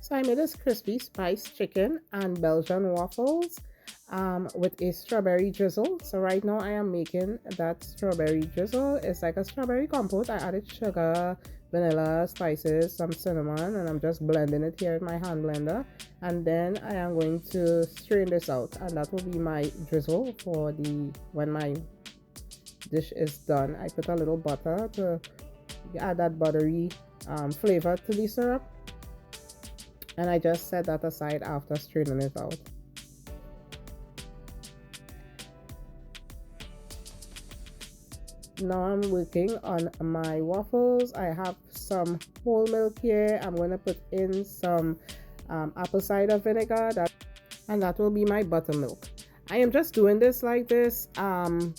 So I made this crispy spiced chicken and Belgian waffles with a strawberry drizzle. So right now I am making that strawberry drizzle. It's like a strawberry compote. I added sugar, vanilla, spices, some cinnamon, and I'm just blending it here in my hand blender. And then I am going to strain this out, and that will be my drizzle for the when my dish is done. I put a little butter to add that buttery flavor to the syrup, and I just set that aside after straining it out. Now I'm working on my waffles. I have some whole milk here. I'm going to put in some apple cider vinegar, and that will be my buttermilk. I am just doing this like this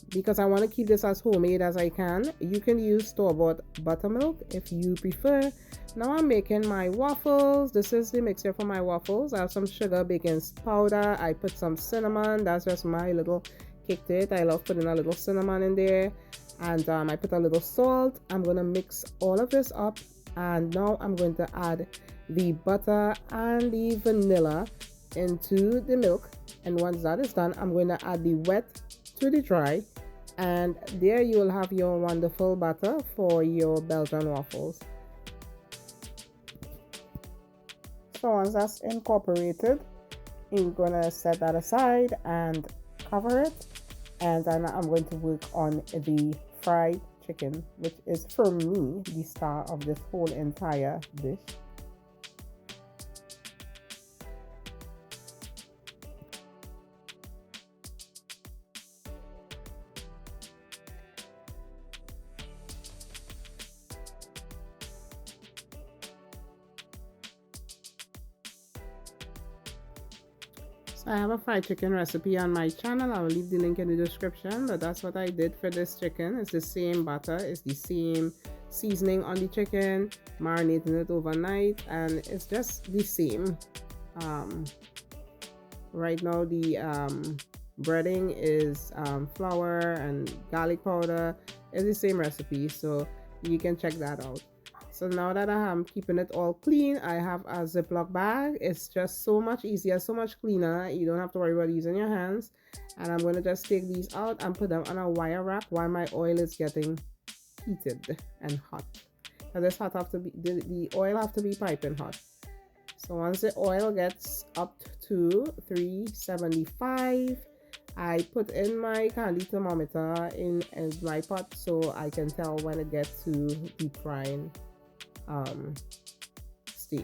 because I want to keep this as homemade as I can. You can use store-bought buttermilk if you prefer. Now I'm making my waffles. This is the mixture for my waffles. I have some sugar, baking powder. I put some cinnamon. That's just my little kick to it. I love putting a little cinnamon in there. And I put a little salt. I'm going to mix all of this up. And now I'm going to add the butter and the vanilla into the milk. And once that is done, I'm going to add the wet to the dry, and there you will have your wonderful batter for your Belgian waffles. So once that's incorporated, you're going to set that aside and cover it, and then I'm going to work on the fried chicken, which is for me the star of this whole entire dish. I have a fried chicken recipe on my channel. I will leave the link in the description, but that's what I did for this chicken. It's the same butter, it's the same seasoning on the chicken, marinating it overnight, and it's just the same. Right now the breading is flour and garlic powder. It's the same recipe, so you can check that out. So now that I am keeping it all clean, I have a Ziploc bag. It's just so much easier, so much cleaner. You don't have to worry about using your hands. And I'm going to just take these out and put them on a wire rack while my oil is getting heated and hot. Now this hot have to be the oil have to be piping hot. So once the oil gets up to 375, I put in my candy thermometer in my pot so I can tell when it gets to deep frying stage.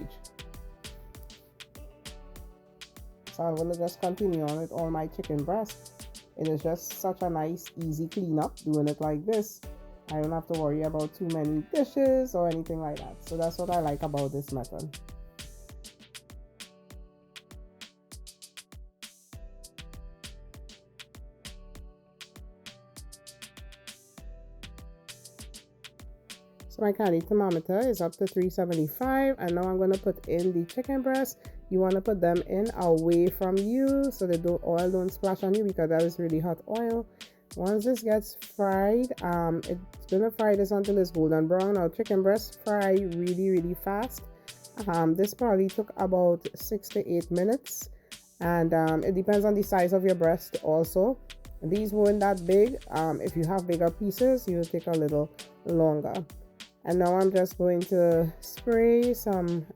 So I'm gonna just continue on with all my chicken breast. It is just such a nice easy cleanup doing it like this. I don't have to worry about too many dishes or anything like that. So that's what I like about this method. So my candy thermometer is up to 375, and now I'm going to put in the chicken breast. You want to put them in away from you so the oil don't splash on you, because that is really hot oil. Once this gets fried, it's going to fry this until it's golden brown. Now chicken breast fry really fast. This probably took about 6 to 8 minutes, and it depends on the size of your breast also. These weren't that big. If you have bigger pieces, you'll take a little longer. And now I'm just going to spray some,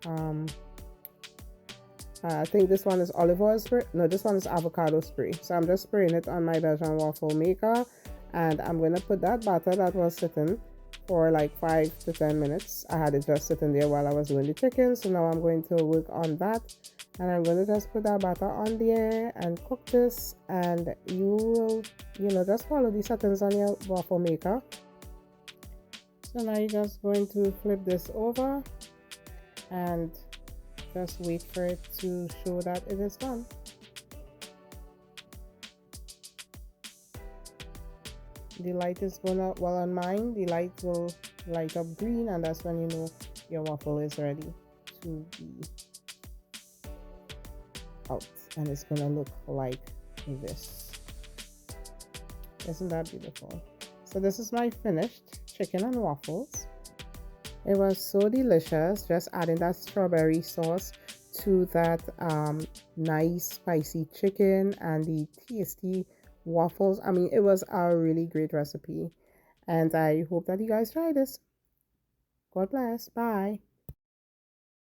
I think this one is olive oil spray. No, this one is avocado spray. So I'm just spraying it on my Belgian waffle maker. And I'm going to put that batter that was sitting for like 5 to 10 minutes. I had it just sitting there while I was doing the chicken. So now I'm going to work on that. And I'm going to just put that batter on there and cook this. And you will, just follow the settings on your waffle maker. So now you're just going to flip this over and just wait for it to show that it is done. The light is gonna, well on mine, the light will light up green, and that's when you know your waffle is ready to be out. And it's gonna look like this. Isn't that beautiful? So this is my finished chicken and waffles. It was so delicious, just adding that strawberry sauce to that nice spicy chicken and the tasty waffles. I mean, it was a really great recipe, and I hope that you guys try this. God bless. Bye.